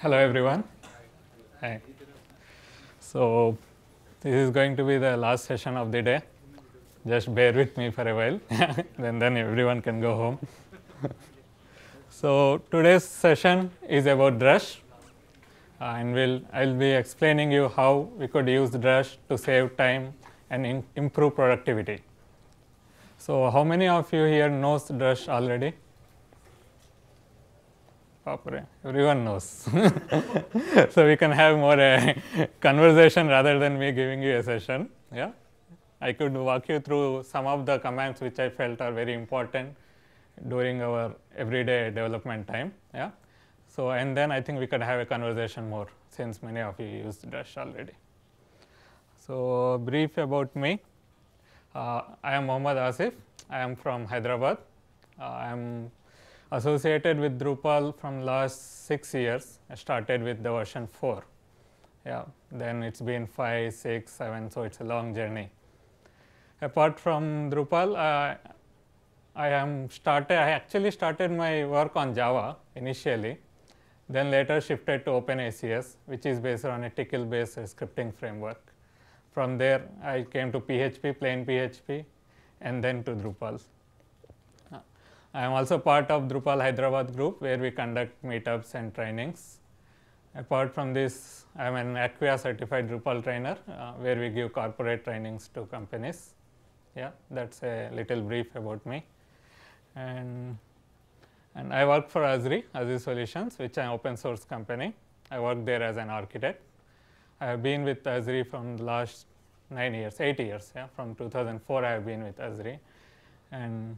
Hello everyone. Hi. So this is going to be the last session of the day. Just bear with me for a while, then everyone can go home. So today's session is about Drush, and I'll be explaining you how we could use Drush to save time and improve productivity. So how many of you here knows Drush already? Everyone knows. So we can have more conversation rather than me giving you a session. Yeah, I could walk you through some of the commands which I felt are very important during our everyday development time. Yeah, so and then I think we could have a conversation more since many of you used Drush already. So brief about me. I am Mohammad Asif. I am from Hyderabad. I am associated with Drupal from last 6 years. I started with the version 4. Yeah, then it's been 5, 6, 7, so it's a long journey. Apart from Drupal, I actually started my work on Java initially, then later shifted to OpenACS, which is based on a Tcl based scripting framework. From there, I came to PHP, plain PHP, and then to Drupal. I am also part of Drupal Hyderabad group, where we conduct meetups and trainings. Apart from this, I am an Acquia certified Drupal trainer, where we give corporate trainings to companies. Yeah, that's a little brief about me. And I work for Azri Solutions, which is an open source company. I work there as an architect. I have been with Azri from the last 8 years. Yeah, from 2004 I have been with Azri, and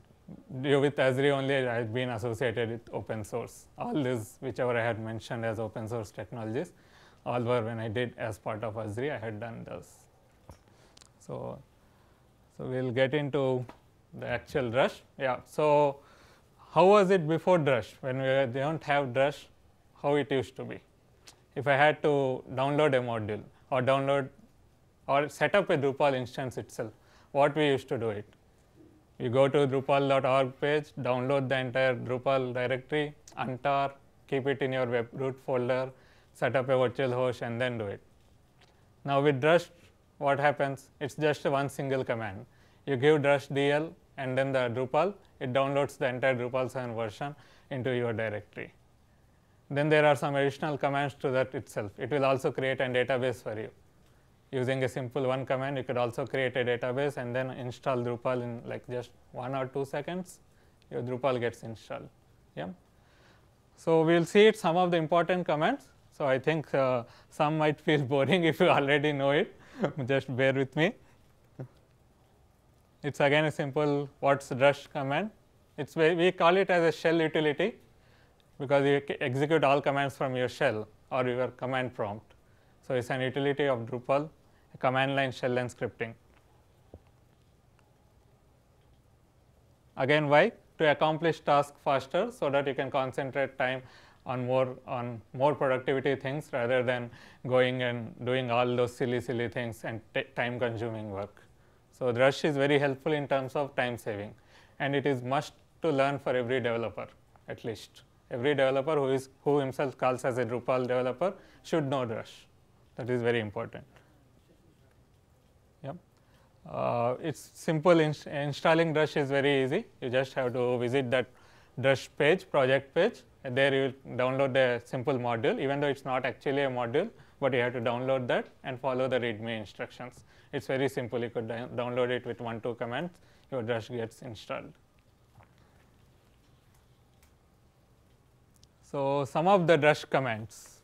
with Azri only I have been associated with open source. All this, whichever I had mentioned as open source technologies, all were when I did as part of Azri, I had done those. So we'll get into the actual Drush. Yeah. So how was it before Drush? When we don't have Drush, how it used to be? If I had to download a module or set up a Drupal instance itself, what we used to do it? You go to drupal.org page, download the entire Drupal directory, untar, keep it in your web root folder, set up a virtual host, and then do it. Now with Drush, what happens? It's just one single command. You give Drush DL and then the Drupal, it downloads the entire Drupal 7 version into your directory. Then there are some additional commands to that itself. It will also create a database for you. Using a simple one command, you could also create a database and then install Drupal in like just 1 or 2 seconds. Your Drupal gets installed. Yeah. So we'll see it, some of the important commands. So I think some might feel boring if you already know it. Just bear with me. It's again a simple what's Drush command. We call it as a shell utility because you execute all commands from your shell or your command prompt. So it's an utility of Drupal, a command line shell and scripting. Again, why? To accomplish tasks faster, so that you can concentrate time on more productivity things rather than going and doing all those silly things and time consuming work. So Drush is very helpful in terms of time saving, and it is must to learn for every developer. At least every developer who himself calls as a Drupal developer should know Drush. That is very important. Yeah. It's simple. Installing Drush is very easy. You just have to visit that Drush page, project page, and there you will download a simple module, even though it's not actually a module, but you have to download that and follow the README instructions. It's very simple. You could download it with 1-2 commands, your Drush gets installed. So some of the Drush commands.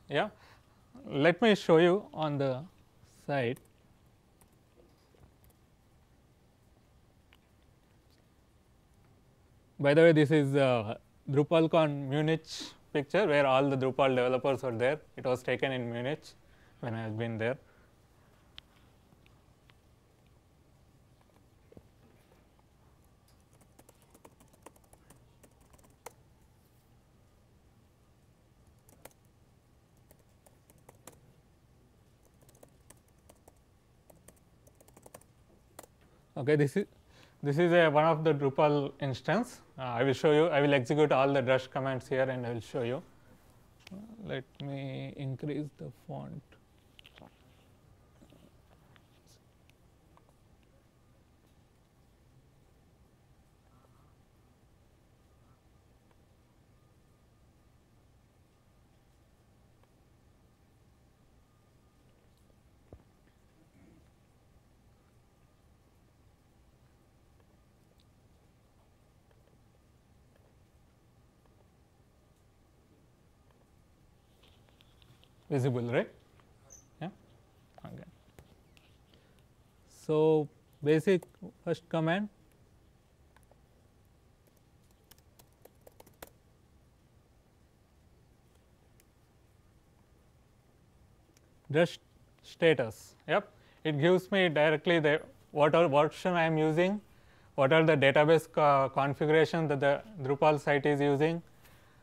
Yeah. Let me show you on the side. By the way, this is DrupalCon Munich picture where all the Drupal developers were there. It was taken in Munich when I had been there. Okay, this is one of the Drupal instance. I will show you. I will execute all the Drush commands here, and I will show you. Let me increase the font. Visible, right? Yeah. Okay. So, basic first command, Drush status. Yep, it gives me directly the what version I am using, what are the database configuration that the Drupal site is using,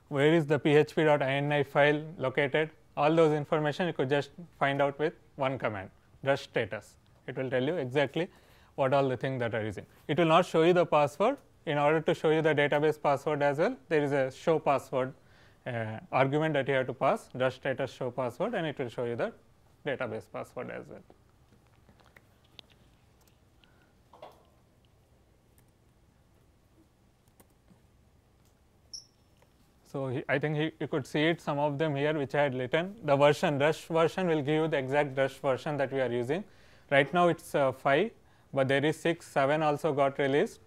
where is the php.ini file located. All those information you could just find out with one command, Drush status. It will tell you exactly what all the things that are using. It will not show you the password. In order to show you the database password as well, there is a show password argument that you have to pass, Drush status show password, and it will show you the database password as well. So, I think you could see it, some of them here which I had written. The version, Drush version will give you the exact Drush version that we are using. Right now it is 5, but there is 6, 7 also got released,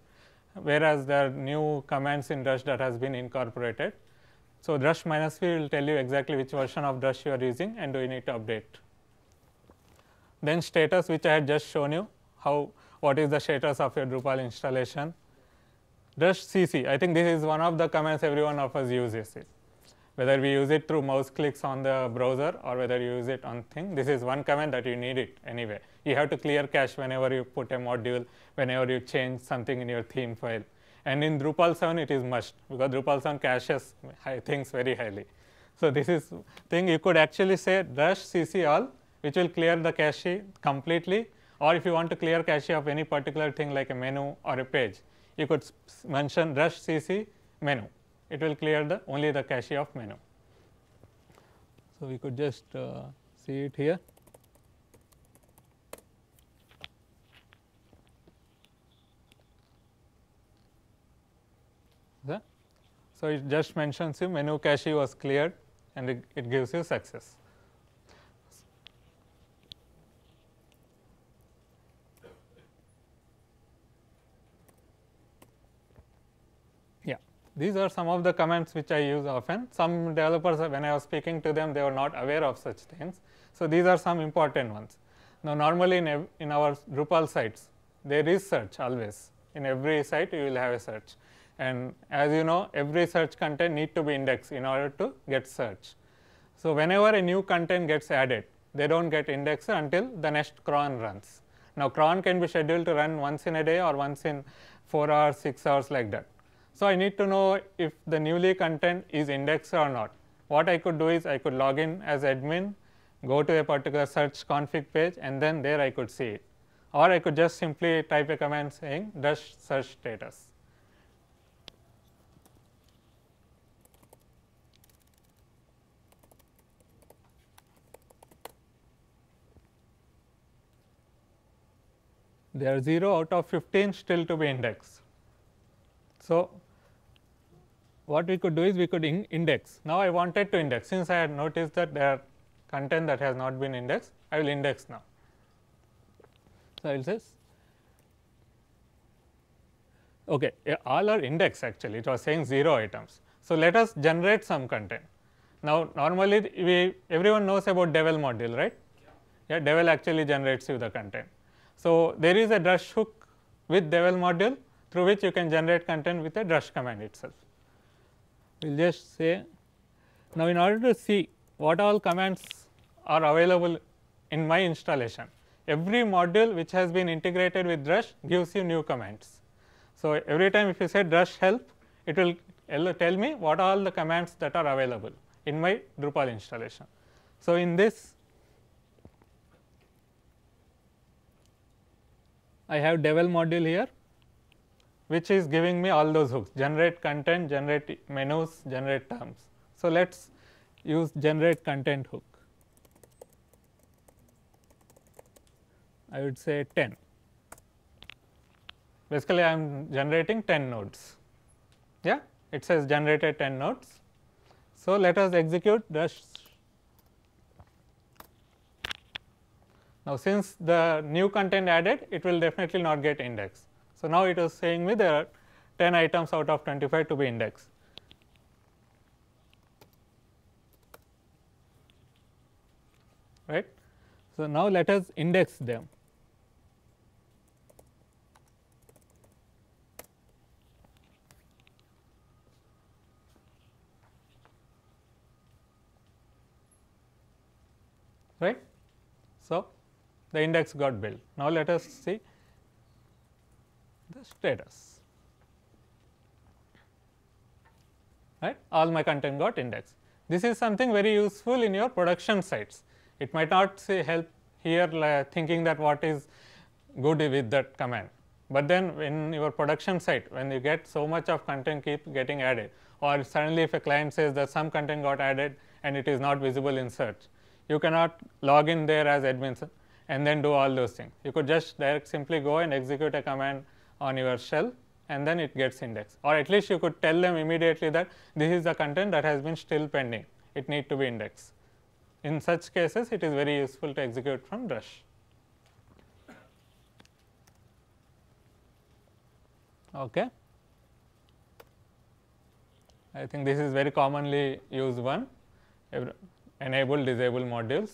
whereas there are new commands in Drush that has been incorporated. So, Drush -v will tell you exactly which version of Drush you are using and do you need to update. Then status, which I had just shown you, what is the status of your Drupal installation. Drush CC, I think this is one of the commands every one of us uses it. Whether we use it through mouse clicks on the browser or whether you use it on thing, this is one command that you need it anyway. You have to clear cache whenever you put a module, whenever you change something in your theme file. And in Drupal 7 it is must, because Drupal 7 caches things very highly. So, this is thing you could actually say Drush CC all, which will clear the cache completely, or if you want to clear cache of any particular thing like a menu or a page, you could mention Drush CC menu. It will clear only the cache of menu. So, we could just see it here. So, it just mentions you menu cache was cleared and it gives you success. Yeah, these are some of the commands which I use often. Some developers, when I was speaking to them, they were not aware of such things. So, these are some important ones. Now, normally in our Drupal sites, there is search always. In every site, you will have a search. And as you know, every search content need to be indexed in order to get search. So, whenever a new content gets added, they do not get indexed until the next cron runs. Now, cron can be scheduled to run once in a day or once in 4 hours, 6 hours like that. So, I need to know if the newly content is indexed or not. What I could do is I could log in as admin, go to a particular search config page, and then there I could see it. Or I could just simply type a command saying Drush search status. There are 0 out of 15 still to be indexed. So, what we could do is we could index. Now, I wanted to index, since I had noticed that there are content that has not been indexed, I will index now. So, I will say okay, all are indexed actually, it was saying 0 items. So, let us generate some content. Now, normally everyone knows about devel module, right? Yeah, devel actually generates you the content. So, there is a Drush hook with devel module through which you can generate content with a Drush command itself. We will just say, now in order to see what all commands are available in my installation, every module which has been integrated with Drush gives you new commands. So, every time if you say Drush help, it will tell me what are all the commands that are available in my Drupal installation. So, in this I have devel module here, which is giving me all those hooks, generate content, generate menus, generate terms. So, let us use generate content hook. I would say 10. Basically, I am generating 10 nodes. Yeah, it says generated 10 nodes. So, let us execute Drush. Now, since the new content added, it will definitely not get indexed. So, now it is saying me there are 10 items out of 25 to be indexed. Right. So, now let us index them. Right. So, the index got built. Now, let us see the status. Right. All my content got indexed. This is something very useful in your production sites. It might not say help here thinking that what is good with that command, but then in your production site, when you get so much of content keep getting added, or suddenly if a client says that some content got added and it is not visible in search, you cannot log in there as admin and then do all those things. You could just simply go and execute a command on your shell and then it gets indexed, or at least you could tell them immediately that this is the content that has been still pending, it need to be indexed. In such cases, it is very useful to execute from Drush. Okay. I think this is very commonly used one, enable disable modules.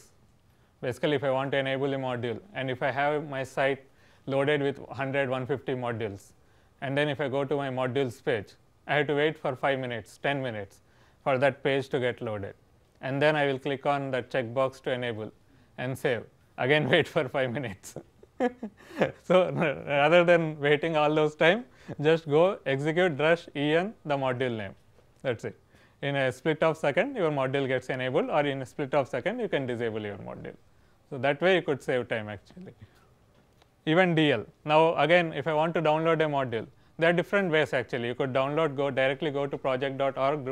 Basically, if I want to enable a module and if I have my site loaded with 100, 150 modules, and then if I go to my modules page, I have to wait for 5 minutes, 10 minutes for that page to get loaded, and then I will click on that checkbox to enable and save, again wait for 5 minutes. So, rather than waiting all those time, just go execute Drush en the module name, that is it. In a split of second your module gets enabled, or in a split of second you can disable your module. So, that way you could save time actually. Even DL. Now, again if I want to download a module, there are different ways actually. You could download, directly go to project.org,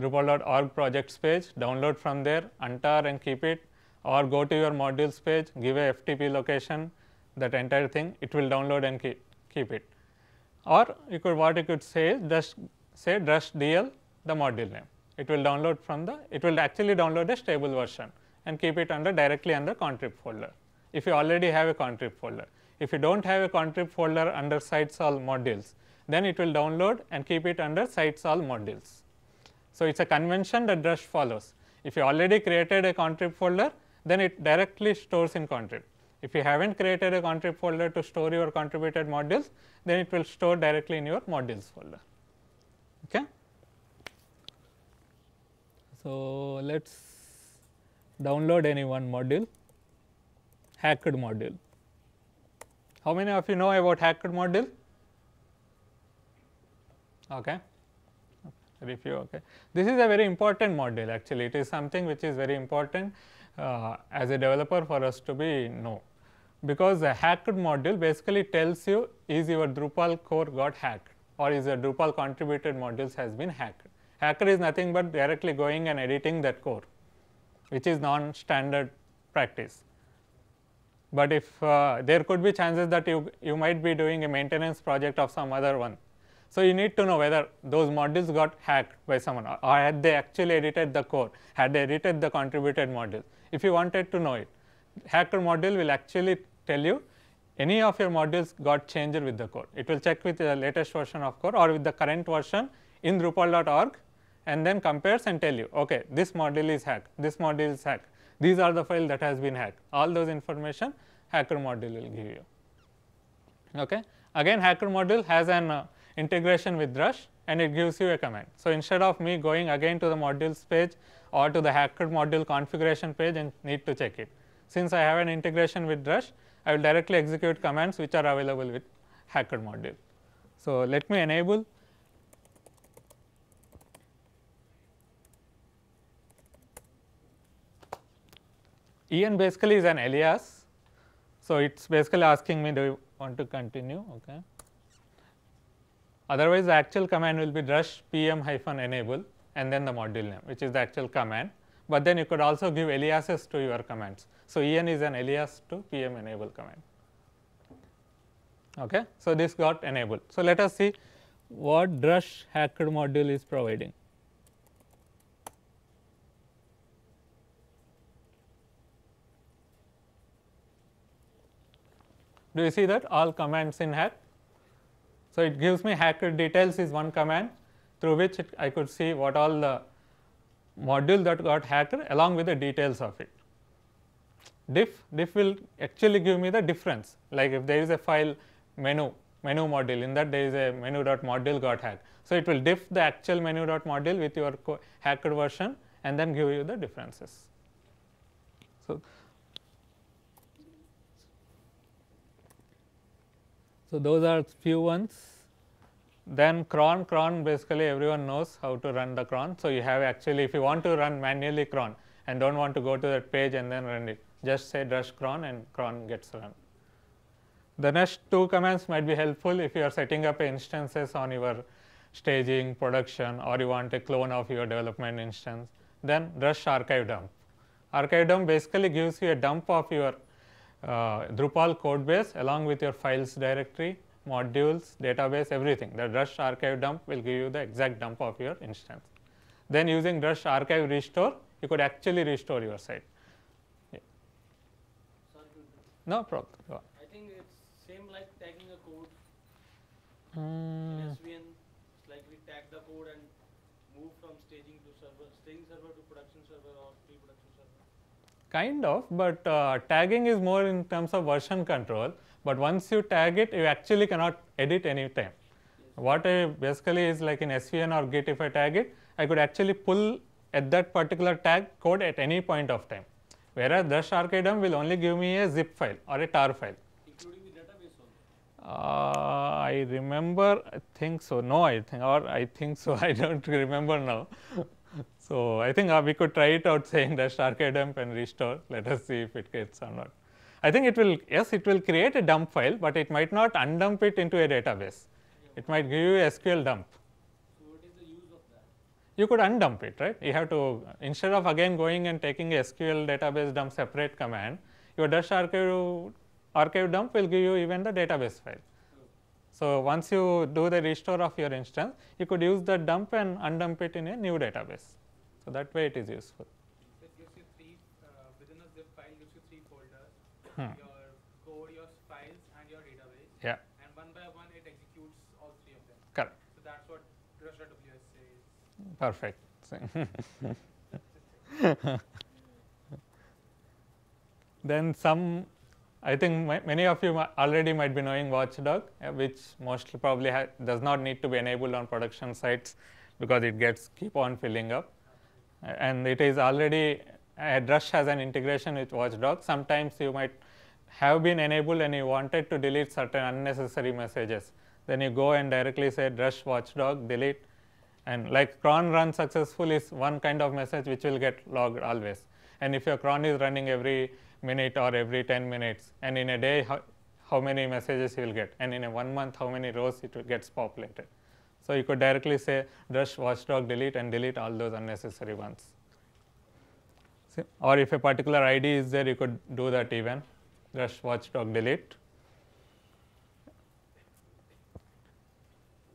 Drupal.org projects page, download from there, untar and keep it, or go to your modules page, give a FTP location, that entire thing, it will download and keep it. Or you could, what you could say is just say Drush DL the module name. It will download from the, it will actually download a stable version and keep it directly under contrib folder, if you already have a contrib folder. If you do not have a contrib folder under sites all modules, then it will download and keep it under sites all modules. So, it is a convention that Drush follows. If you already created a contrib folder, then it directly stores in contrib. If you have not created a contrib folder to store your contributed modules, then it will store directly in your modules folder. Okay. So, let us download any one module, hacked module. How many of you know about hacked module? Okay. Very few. Okay. This is a very important module actually. It is something which is very important as a developer for us to know, because a hacked module basically tells you is your Drupal core got hacked, or is your Drupal contributed modules has been hacked. Hacker is nothing but directly going and editing that core, which is non-standard practice. But if there could be chances that you might be doing a maintenance project of some other one. So, you need to know whether those modules got hacked by someone, or had they actually edited the code, had they edited the contributed module. If you wanted to know it, hacker module will actually tell you any of your modules got changed with the code. It will check with the latest version of code or with the current version in Drupal.org, and then compares and tell you, okay, this module is hacked, this module is hacked, these are the file that has been hacked. All those information hacker module will give you. Okay. Again, hacker module has an integration with Drush, and it gives you a command. So, instead of me going again to the modules page or to the hacker module configuration page and need to check it, since I have an integration with Drush, I will directly execute commands which are available with hacker module. So, let me enable en basically is an alias. So, it is basically asking me, do you want to continue? Okay. Otherwise, the actual command will be drush pm-enable, and then the module name, which is the actual command. But then you could also give aliases to your commands. So, en is an alias to pm enable command. Okay. So, this got enabled. So, let us see what Drush hacker module is providing. Do you see that all commands in hack? So, it gives me hacker details is one command through which I could see what all the module that got hacked along with the details of it. Diff will actually give me the difference, like if there is a file menu module, in that there is a menu.module got hacked. So, it will diff the actual menu.module with your hacked version and then give you the differences. So, those are few ones. Then cron basically everyone knows how to run the cron. So, you have actually, if you want to run manually cron and don't want to go to that page and then run it, just say drush cron and cron gets run. The next two commands might be helpful if you are setting up instances on your staging, production, or you want a clone of your development instance. Then drush archive dump. Archive dump basically gives you a dump of your Drupal code base along with your files directory, modules, database, everything. The Drush archive dump will give you the exact dump of your instance. Then using Drush archive restore, you could actually restore your site. Yeah. No problem. Go on. I think it's same like tagging a code. In SVN, it's like we tag the code and move from staging server to production server or pre-production server. Kind of, but tagging is more in terms of version control. But once you tag it, you actually cannot edit any time. Yes. What I basically is like in SVN or Git, if I tag it, I could actually pull at that particular tag code at any point of time. Whereas Drush archive dump will only give me a zip file or a tar file. Including the database also? I remember, I think so. No, I think so. I don't remember now. So, I think we could try it out saying Drush archive dump and restore. Let us see if it gets or not. I think it will, yes, it will create a dump file, but it might not undump it into a database. It might give you a SQL dump. So, what is the use of that? You could undump it, right? You have to, instead of again going and taking a SQL database dump separate command, your Drush archive dump will give you even the database file. So, once you do the restore of your instance, you could use the dump and undump it in a new database. So, that way it is useful. It gives you three, within a zip file gives you three folders, your code, your files and your database. Yeah. And one by one it executes all three of them. Correct. So that's what Drush AWS says. Perfect. Then I think many of you already might be knowing Watchdog, which mostly probably does not need to be enabled on production sites because it gets keep on filling up. And it is already, Drush has an integration with Watchdog. Sometimes you might have been enabled and you wanted to delete certain unnecessary messages. Then you go and directly say Drush Watchdog delete, and like cron run successful is one kind of message which will get logged always. And if your cron is running every minute or every 10 minutes, and in a day how many messages you will get, and in a 1 month how many rows it gets populated. So, you could directly say Drush Watchdog delete and delete all those unnecessary ones. See, or if a particular ID is there, you could do that even Drush Watchdog delete.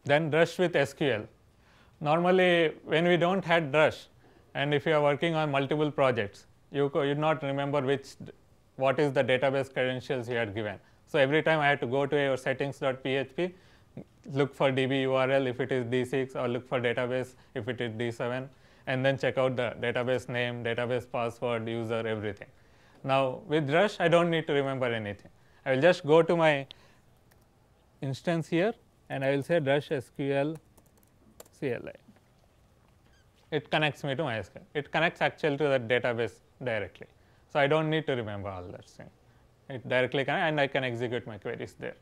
Then Drush with SQL. Normally, when we don't have Drush, and if you are working on multiple projects, you not remember what is the database credentials you had given. So, every time I had to go to your settings.php, look for DB URL if it is D6, or look for database if it is D7, and then check out the database name, database password, user, everything. Now, with Drush, I don't need to remember anything. I will just go to my instance here and I will say Drush SQL CLI. It connects me to MySQL. It connects actually to the database directly. So, I don't need to remember all that thing. It directly connects and I can execute my queries there.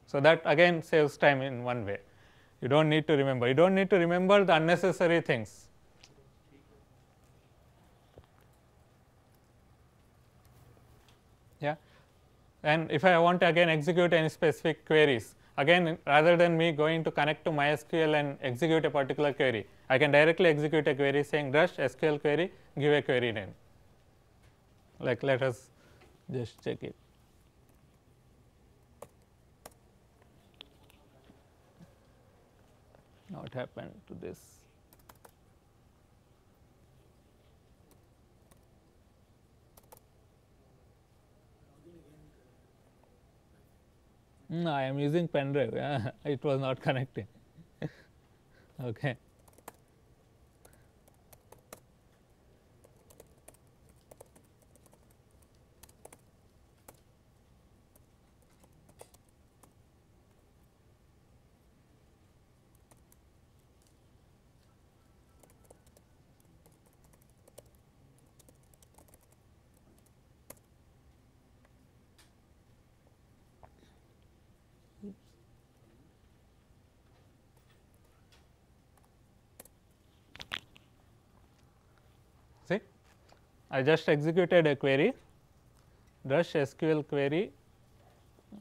So, that again saves time in one way. You don't need to remember. You don't need to remember the unnecessary things. Yeah. And if I want to again execute any specific queries, again, rather than me going to connect to MySQL and execute a particular query, I can directly execute a query saying Drush SQL query, give a query name. Like, let us just check it. What happened to this? No, I am using pen drive. Yeah, it was not connecting. Okay. See, I just executed a query, Drush SQL query.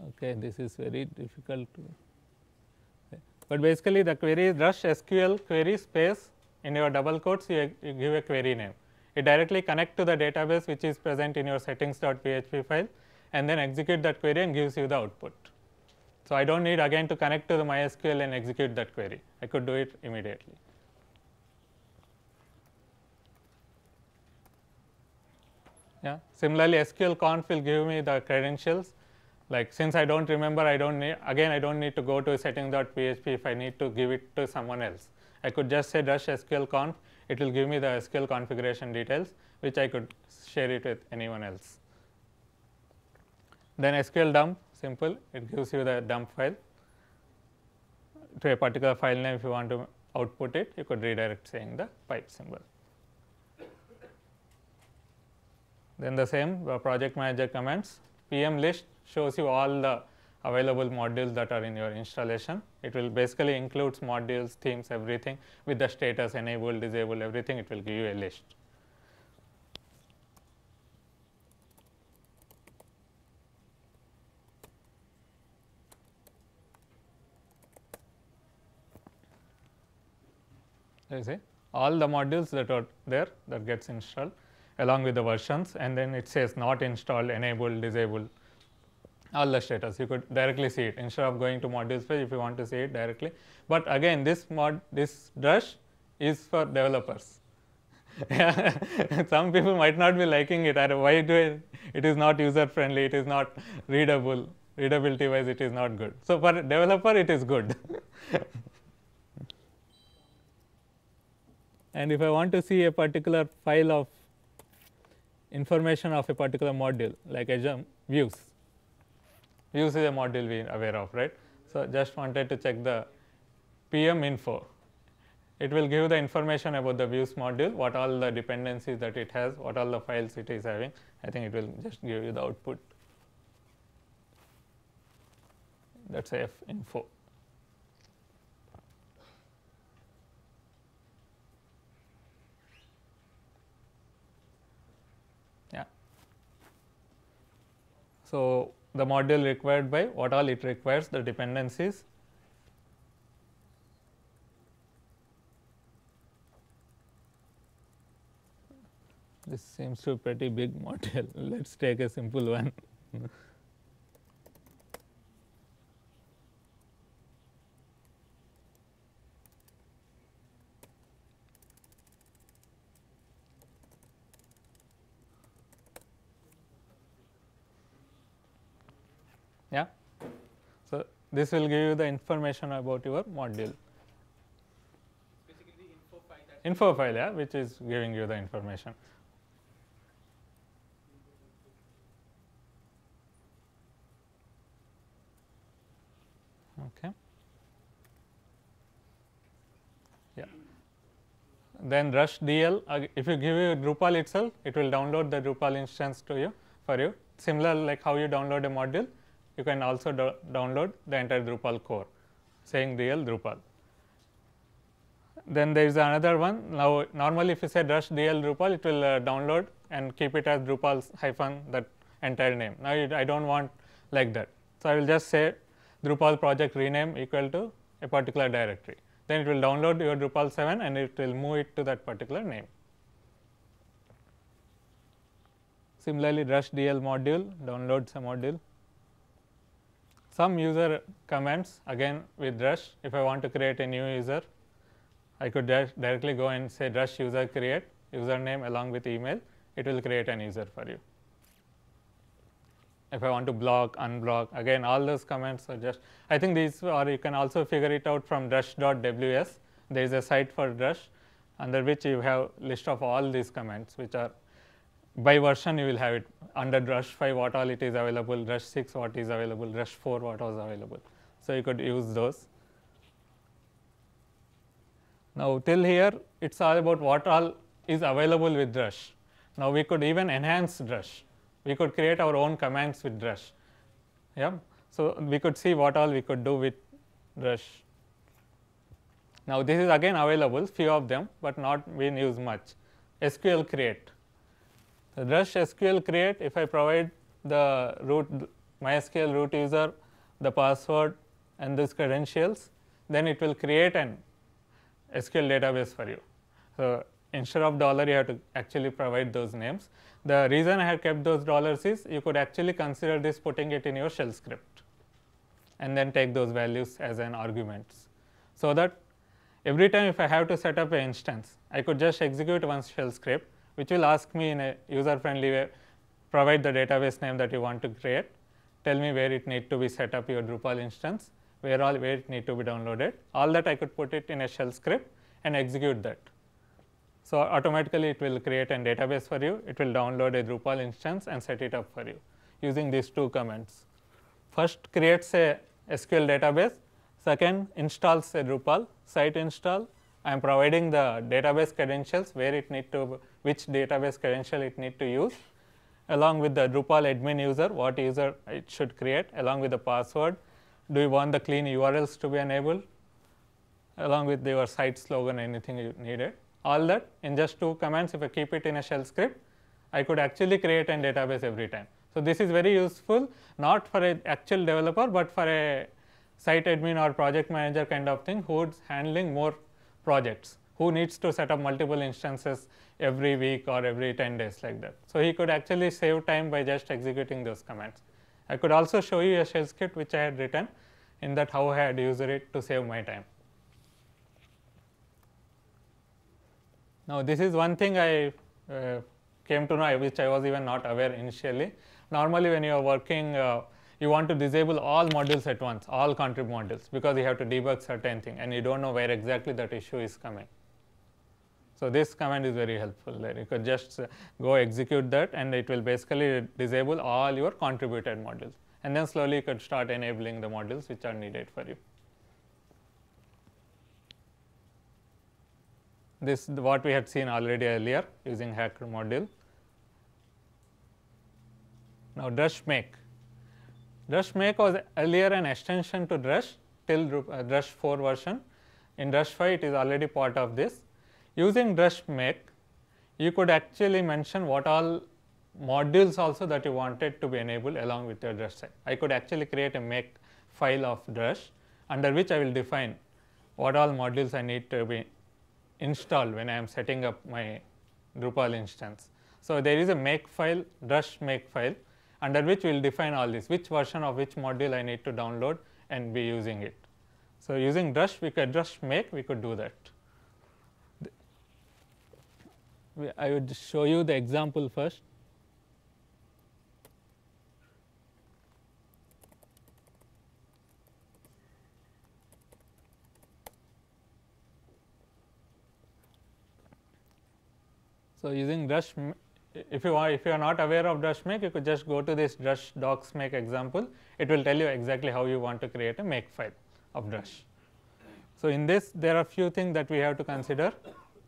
Okay, this is very difficult to. But basically, the query is Drush SQL query space, in your double quotes you give a query name. It directly connect to the database which is present in your settings.php file, and then execute that query and gives you the output. So, I do not need again to connect to the MySQL and execute that query. I could do it immediately. Yeah. Similarly, SQL conf will give me the credentials. Like, since I do not remember, I do not need, again I do not need to go to settings.php if I need to give it to someone else. I could just say Drush SQL conf, it will give me the SQL configuration details, which I could share it with anyone else. Then SQL dump, simple, it gives you the dump file to a particular file name. If you want to output it, you could redirect saying the pipe symbol. Then the same project manager commands, PM list shows you all the available modules that are in your installation. It will basically includes modules, themes, everything with the status, enabled, disabled, everything, it will give you a list. You see, all the modules that are there that gets installed along with the versions, and then it says not installed, enabled, disabled, all the status. You could directly see it instead of going to modules page if you want to see it directly. But again, this Drush is for developers. Some people might not be liking it. Why it is not user friendly, it is not readable, readability wise it is not good. So, for developer it is good. And if I want to see a particular file of information of a particular module, like views. Views is a module we are aware of, right? So, just wanted to check the PM info. It will give the information about the views module, what all the dependencies that it has, what all the files it is having. I think it will just give you the output. That is F info. Yeah. So, the module required by what all it requires, the dependencies. This seems to be pretty big module. Let us take a simple one. Yeah. So, this will give you the information about your module. Basically, the info file. Info file, yeah, which is giving you the information. Okay. Yeah. Then Drush DL, if you give you Drupal itself, it will download the Drupal instance to you for you. Similar like how you download a module, you can also download the entire Drupal core, saying DL Drupal. Then there is another one. Now, normally if you say Drush DL Drupal, it will download and keep it as Drupal hyphen that entire name. Now, I do not want like that. So, I will just say Drupal project rename equal to a particular directory. Then it will download your Drupal 7 and it will move it to that particular name. Similarly, Drush DL module downloads a module. Some user commands, again with Drush, if I want to create a new user, I could directly go and say Drush user create username along with email, it will create an user for you. If I want to block, unblock, again all those commands are just, I think these, or you can also figure it out from drush.ws. There is a site for Drush under which you have list of all these commands, which are by version you will have it under Drush 5 what all it is available, Drush 6 what is available, Drush 4 what was available. So, you could use those. Now, till here it is all about what all is available with Drush. Now, we could even enhance Drush. We could create our own commands with Drush. Yeah. So, we could see what all we could do with Drush. Now, this is again available, few of them, but not being used much. SQL create. The Drush SQL create, if I provide the root MySQL root user, the password and these credentials, then it will create an SQL database for you. So, instead of dollar you have to actually provide those names. The reason I have kept those dollars is you could actually consider this putting it in your shell script and then take those values as an arguments. So, that every time if I have to set up an instance, I could just execute one shell script which will ask me in a user friendly way, provide the database name that you want to create, tell me where it need to be set up your Drupal instance, where it need to be downloaded, all that I could put it in a shell script and execute that. So, automatically it will create a database for you, it will download a Drupal instance and set it up for you using these two commands. First creates a SQL database, second installs a Drupal, site install, I am providing the database credentials where it need to, which database credential it need to use, along with the Drupal admin user, what user it should create, along with the password, do you want the clean URLs to be enabled, along with your site slogan, anything you needed. All that in just two commands, if I keep it in a shell script, I could actually create a database every time. So, this is very useful not for an actual developer, but for a site admin or project manager kind of thing who is handling more projects, who needs to set up multiple instances every week or every 10 days like that. So, he could actually save time by just executing those commands. I could also show you a shell script which I had written, in that how I had used it to save my time. Now, this is one thing I came to know, which I was even not aware initially. Normally, when you are working, you want to disable all modules at once, all contrib modules, because you have to debug certain thing and you do not know where exactly that issue is coming. So, this command is very helpful there. You could just go execute that and it will basically disable all your contributed modules, and then slowly you could start enabling the modules which are needed for you. This is what we had seen already earlier using hacker module. Now, Drush make. Drush make was earlier an extension to Drush till Drush 4 version. In Drush 5 it is already part of this. Using Drush make, you could actually mention what all modules also that you wanted to be enabled along with your Drush site. I could actually create a make file of Drush under which I will define what all modules I need to be installed when I am setting up my Drupal instance. So, there is a make file, Drush make file, under which we will define all this, which version of which module I need to download and be using it. So, using Drush, we could Drush make, we could do that. I would show you the example first. So, using Drush, if you are not aware of Drush make, you could just go to this Drush docs make example. It will tell you exactly how you want to create a make file of Drush. So, in this there are few things that we have to consider.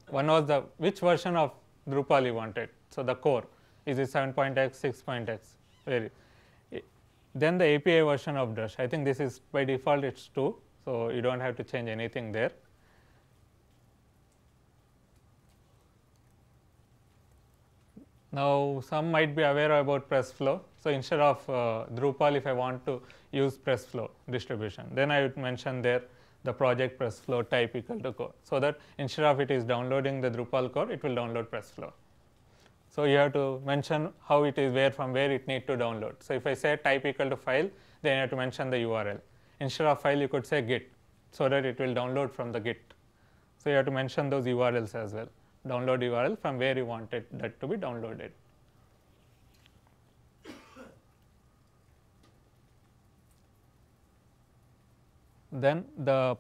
One was the which version of Drupal you wanted. So, the core is it 7.x, 6.x, then the API version of Drush. I think this is by default it is 2. So, you do not have to change anything there. Now, some might be aware about press flow. So, instead of Drupal, if I want to use press flow distribution, then I would mention there the project press flow type equal to core. So, that instead of it is downloading the Drupal core, it will download press flow. So, you have to mention how it is, where from where it need to download. So, if I say type equal to file, then you have to mention the URL. Instead of file, you could say git, so that it will download from the git. So, you have to mention those URLs as well. Download URL from where you wanted that to be downloaded. Then the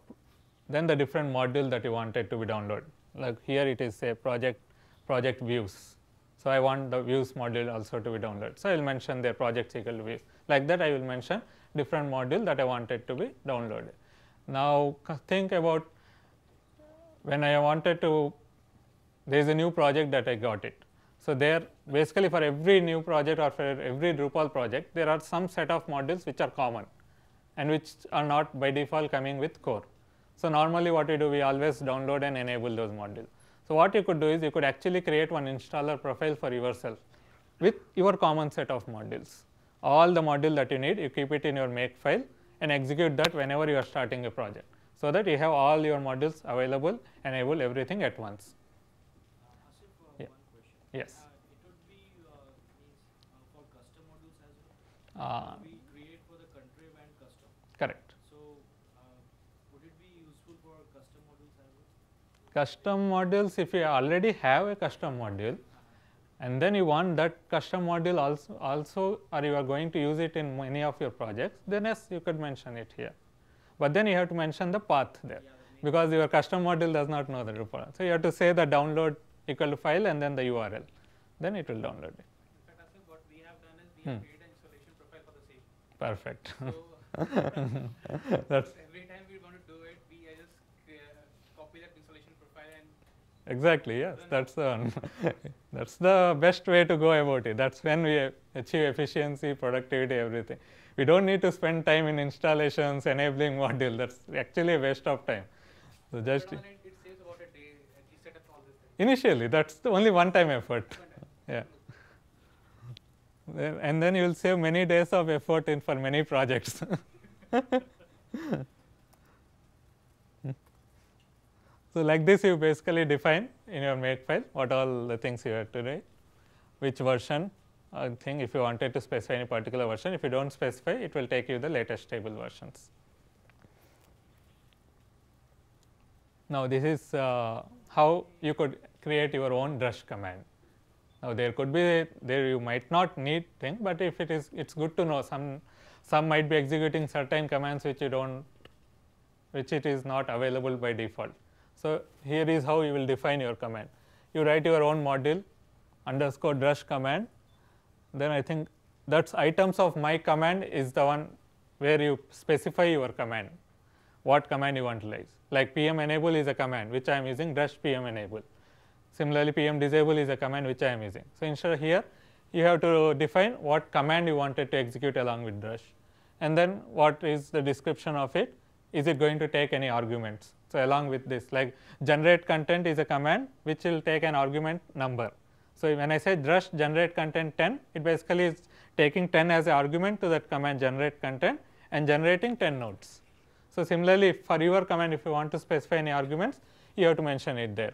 different module that you wanted to be downloaded. Like here it is say project views. So, I want the views module also to be downloaded. So, I will mention their project equal to views. Like that I will mention different module that I wanted to be downloaded. Now, think about when I wanted to, there is a new project that I got it. So, there basically for every new project or for every Drupal project, there are some set of modules which are common and which are not by default coming with core. So, normally what we do, we always download and enable those modules. So, what you could do is you could actually create one installer profile for yourself with your common set of modules. All the module that you need, you keep it in your make file and execute that whenever you are starting a project. So, that you have all your modules available, enable everything at once. Asif, Yeah. one question. Yes. It would be for custom modules as well. We create for the country and custom. Correct. So, would it be useful for custom modules as well? Custom modules, if you already have a custom module and then you want that custom module also or you are going to use it in many of your projects, then yes, you could mention it here. But then you have to mention the path there, because your custom module does not know the Drupal. So, you have to say the download equal to file and then the URL, then it will download it. In fact, Asif, what we have done is we have created an installation profile for the same. Perfect. So That's every time we're going to do it, we just copy that installation profile and exactly, yes, that's the one. That's the best way to go about it. That's when we achieve efficiency, productivity, everything. We don't need to spend time in installations, enabling module. That's actually a waste of time. So just it saves about a day and we set up all this thing. initially, that's the only one-time effort. Yeah. And then you will save many days of effort in for many projects. So, like this you basically define in your make file what all the things you have to do, which version thing, if you wanted to specify any particular version. If you do not specify, it will take you the latest stable versions. Now, this is how you could create your own Drush command. Now, there could be you might not need thing, but if it is, it's good to know some might be executing certain commands which you don't, which it is not available by default. So, here is how you will define your command. You write your own module underscore Drush command, then I think that's items of my command is the one where you specify your command, what command you want to use. Like PM enable is a command which I am using, Drush PM enable. Similarly, PM disable is a command which I am using. So, instead of here you have to define what command you wanted to execute along with Drush, and then what is the description of it, is it going to take any arguments. So, along with this, like generate content is a command which will take an argument number. So, when I say Drush generate content 10, it basically is taking 10 as an argument to that command generate content and generating 10 nodes. So, similarly, for your command, if you want to specify any arguments, you have to mention it there.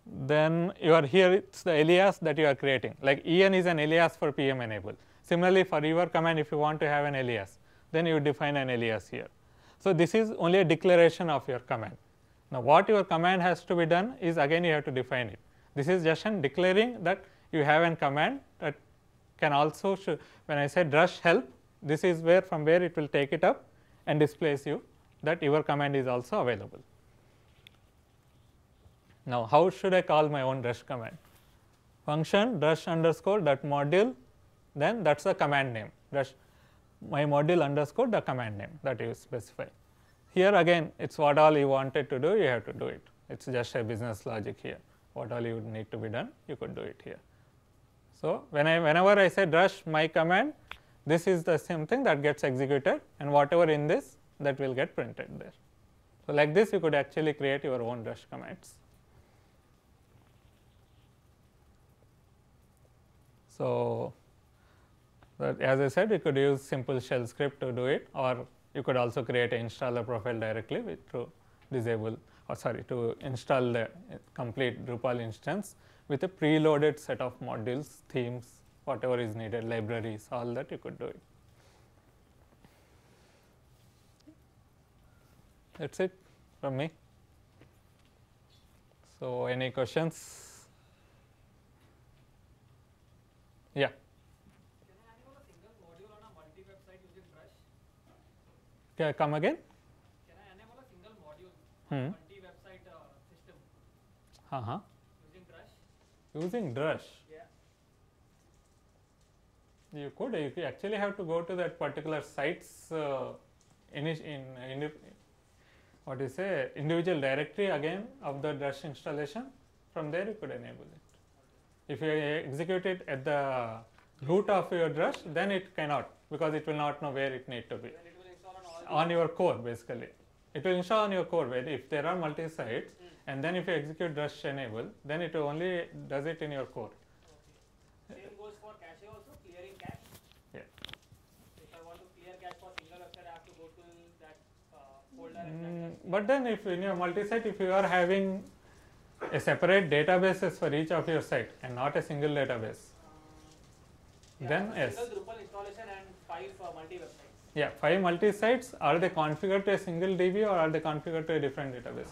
Then you are here, it's the alias that you are creating, like en is an alias for PM enable. Similarly, for your command, if you want to have an alias, then you define an alias here. So, this is only a declaration of your command. Now, what your command has to be done is again you have to define it. This is just an declaring that you have a command that can also show, when I say Drush help, this is where from where it will take it up and displays you that your command is also available. Now, how should I call my own Drush command? Function Drush underscore that module, then that is the command name, Drush my module underscore the command name that you specify. Here again it is what all you wanted to do, you have to do it. It is just a business logic here. What all you need to be done, you could do it here. So, whenever I say Drush my command, this is the same thing that gets executed, and whatever in this, that will get printed there. So, like this you could actually create your own Drush commands. So, as I said, you could use simple shell script to do it, or you could also create an installer profile directly to disable, or sorry, to install the complete Drupal instance with a preloaded set of modules, themes, whatever is needed, libraries, all that you could do it. That's it from me. So, any questions? Yeah. Can I enable a single module on a multi-website using Drush? Can I come again? Can I enable a single module on a multi-website system using Drush? Using Drush. Yeah. You could. You actually have to go to that particular site's what you say, individual directory again of the Drush installation. From there you could enable it. If you execute it at the root of your Drush, then it cannot, because it will not know where it need to be. Then it will install on all On your core, basically. It will install on your core, where if there are multi-sites, and then if you execute Drush enable, then it only does it in your core. Okay. Same goes for cache also, clearing cache. Yeah. If I want to clear cache for single website, I have to go to that folder. But then if in your multi-site, if you are having a separate databases for each of your site and not a single database, then yes. Single Drupal installation and 5 multi-websites. Yeah, 5 multi-sites, are they configured to a single DB or are they configured to a different database?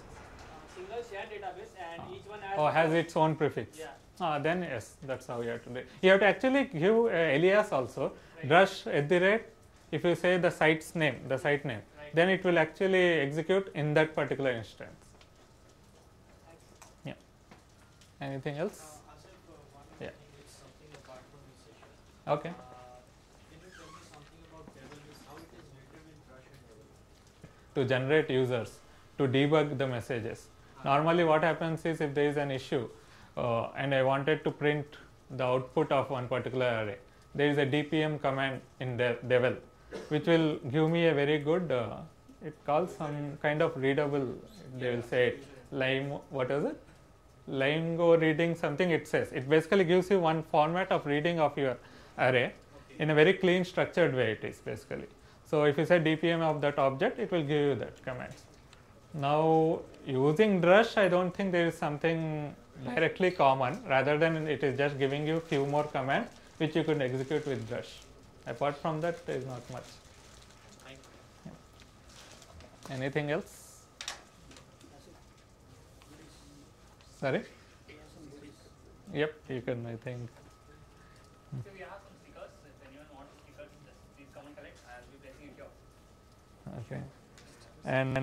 Single shared database, and each one has its own prefix. Yeah. Then yes, that's how you have to do it. You have to actually give alias also, Right. Drush @ if you say the site's name, the site name, Right. then it will actually execute in that particular instance. Thanks. Yeah. Anything else? Asif, one Yeah. thing is something apart from this session. Okay. Can you tell me something about development, how it is native in Drush and Shell? To generate users, to debug the messages. Normally what happens is, if there is an issue and I wanted to print the output of one particular array, there is a dpm command in devel, which will give me a very good, it calls some kind of readable, they will say it, what is it? Lingo reading something it says. It basically gives you one format of reading of your array in a very clean structured way it is basically. So if you say dpm of that object, it will give you that commands. Now using Drush, I don't think there is something directly common, rather than it is just giving you few more commands which you could execute with Drush. Apart from that, there is not much. Thank you. Yeah. Anything else? Sorry? Yep, you can, I think. So we have some stickers. If anyone wants stickers, please come and collect. I will be placing it here. Okay. And